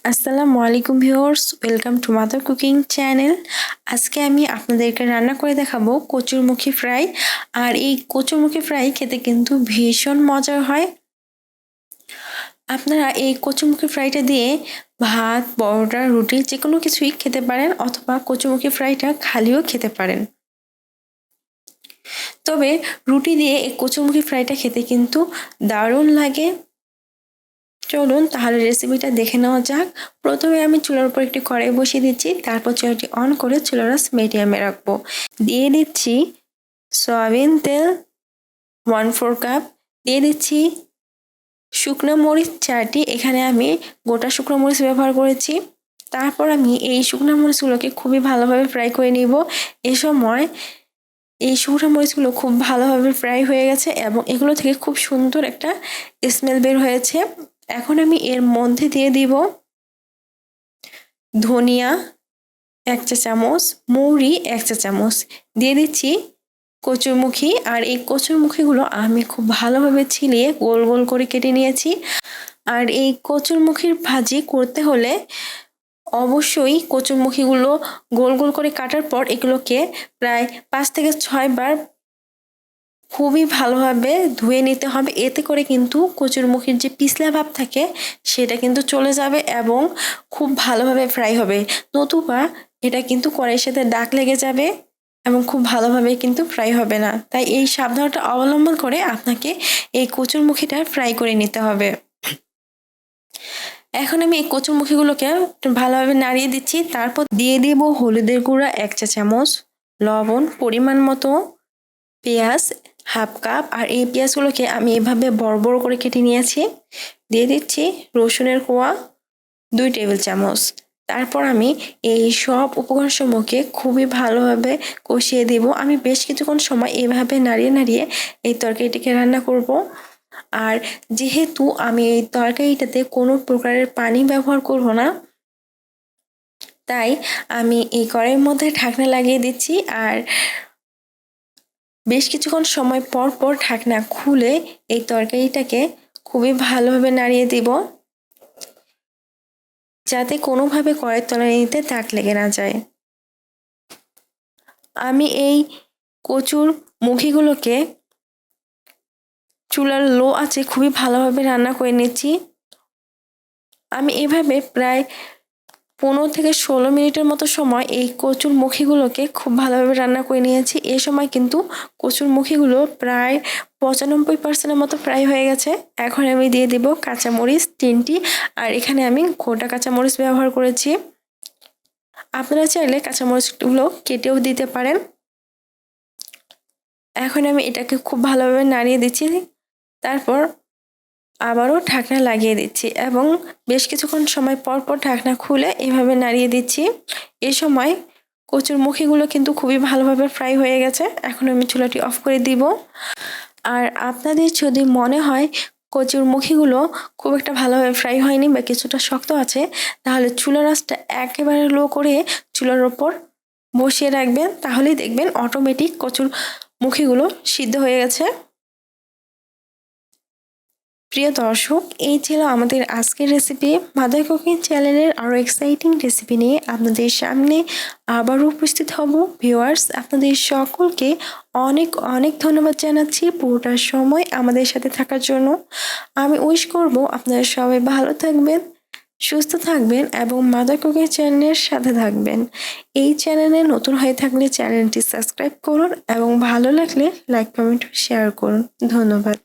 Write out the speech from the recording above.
আসসালামু আলাইকুম viewers, welcome to mother cooking channel. আজকে আমি আপনাদেরকে রান্না করে দেখাবো কচুরমুখী ফ্রাই। আর এই কচুরমুখী ফ্রাই খেতে কিন্তু ভীষণ মজার হয়। আপনারা এই কচুরমুখী ফ্রাইটা দিয়ে ভাত, পরোটা, রুটি যে কোনো কিছুই খেতে পারেন, অথবা কচুরমুখী ফ্রাইটা খালিও খেতে পারেন। তবে রুটি দিয়ে এই কচুরমুখী ফ্রাইটা খেতে কিন্তু দারুণ লাগে। চলুন তাহলে রেসিপিটা দেখে নেওয়া যাক। প্রথমে আমি চুলার উপর একটি কড়াই বসিয়ে দিচ্ছি, তারপর চুলাটি অন করে চুলার আঁচ মিডিয়ামে রাখবো। দিয়ে দিচ্ছি সয়াবিন তেল 1/4 কাপ, দিয়ে দিচ্ছি শুকনো মরিচ 4টি, এখানে আমি গোটা শুকনো মরিচ ব্যবহার করেছি। তারপর আমি এই শুকনো মরিচগুলোকে খুবই ভালোভাবে ফ্রাই করে নিব। এ সময় এই শুকনো মরিচগুলো খুব ভালোভাবে ফ্রাই হয়ে গেছে এবং এগুলো থেকে খুব সুন্দর একটা স্মেল বের হয়েছে। এখন আমি এর মধ্যে দিয়ে দিব ধনিয়া 1 চা চামচ, মৌরি 1 চা চামচ, দিয়ে দিচ্ছি কচুরমুখী। আর এই কচুরমুখীগুলো আমি খুব ভালোভাবে ছিলিয়ে গোল গোল করে কেটে নিয়েছি। আর এই কচুরমুখীর ভাজি করতে হলে অবশ্যই কচুরমুখীগুলো গোল গোল করে কাটার পর এগুলোকে প্রায় 5 থেকে 6 বার খুবই ভালোভাবে ধুয়ে নিতে হবে। এতে করে কিন্তু কচুরমুখীর যে পিছলা ভাব থাকে সেটা কিন্তু চলে যাবে এবং খুব ভালোভাবে ফ্রাই হবে। নতুবা এটা কিন্তু কড়াইয়ের সাথে দাগ লেগে যাবে এবং খুব ভালোভাবে কিন্তু ফ্রাই হবে না। তাই এই সাবধানতা অবলম্বন করে আপনাকে এই কচুরমুখীটা ফ্রাই করে নিতে হবে। এখন আমি এই কচুরমুখীগুলোকে ভালোভাবে নাড়িয়ে দিচ্ছি। তারপর দিয়ে দিব হলুদের গুঁড়া 1 চা চামচ, লবণ পরিমাণ মতো, পেঁয়াজ 1/2 কাপ। আর এই পেঁয়াজগুলোকে আমি এভাবে বড় বড় করে কেটে নিয়েছি। দিয়ে দিচ্ছি রসুনের কোয়া 2 টেবিল চামচ। তারপর আমি এই সব উপকরণসমূহকে খুবই ভালোভাবে কষিয়ে দিব। আমি বেশ কিছুক্ষণ সময় এভাবে নাড়িয়ে নাড়িয়ে এই তরকারিটিকে রান্না করব। আর যেহেতু আমি এই তরকারিটাতে কোনো প্রকারের পানি ব্যবহার করব না, তাই আমি এই কড়াইয়ের মধ্যে ঢাকনা লাগিয়ে দিচ্ছি। আর বেশ কিছুক্ষণ সময় পর পর ঢাকনা খুলে এই তরকারিটাকে খুবই ভালোভাবে নাড়িয়ে দিব, যাতে কোনোভাবে কড়াইয়ের তলানিতে দাগ লেগে না যায়। আমি এই কচুর মুখিগুলোকে চুলার লো আঁচে খুবই ভালোভাবে রান্না করে নিচ্ছি। আমি এভাবে প্রায় 15 থেকে 16 মিনিটের মতো সময় এই কচুর মুখিগুলোকে খুব ভালোভাবে রান্না করে নিয়েছি। এই সময় কিন্তু কচুর মুখিগুলো প্রায় 95% মতো ফ্রাই হয়ে গেছে। এখন আমি দিয়ে দিব কাঁচামরিচ 3টি, আর এখানে আমি গোটা কাঁচামরিচ ব্যবহার করেছি। আপনারা চাইলে কাঁচামরিচগুলো কেটেও দিতে পারেন। এখন আমি এটাকে খুব ভালোভাবে নাড়িয়ে দিচ্ছি, তারপর আবারও ঢাকনা লাগিয়ে দিচ্ছি এবং বেশ কিছুক্ষণ সময় পর পর ঢাকনা খুলে এভাবে নাড়িয়ে দিচ্ছি। এই সময় কচুর মুখিগুলো কিন্তু খুবই ভালোভাবে ফ্রাই হয়ে গেছে। এখন আমি চুলাটি অফ করে দিব। আর আপনাদের যদি মনে হয় কচুর মুখিগুলো খুব একটা ভালোভাবে ফ্রাই হয়নি বা কিছুটা শক্ত আছে, তাহলে চুলার আঁচটা একেবারে লো করে চুলার ওপর বসিয়ে রাখবেন, তাহলেই দেখবেন অটোমেটিক কচুর মুখিগুলো সিদ্ধ হয়ে গেছে। প্রিয় দর্শক, এই ছিল আমাদের আজকের রেসিপি। মাদার কুকিং চ্যানেলের আরও এক্সাইটিং রেসিপি নিয়ে আপনাদের সামনে আবারও উপস্থিত হব। ভিউয়ার্স, আপনাদের সকলকে অনেক অনেক ধন্যবাদ জানাচ্ছি পুরোটা সময় আমাদের সাথে থাকার জন্য। আমি উইশ করব আপনারা সবাই ভালো থাকবেন, সুস্থ থাকবেন এবং মাদার কুকিং চ্যানেলের সাথে থাকবেন। এই চ্যানেলে নতুন হয়ে থাকলে চ্যানেলটি সাবস্ক্রাইব করুন এবং ভালো লাগলে লাইক, কমেন্ট, শেয়ার করুন। ধন্যবাদ।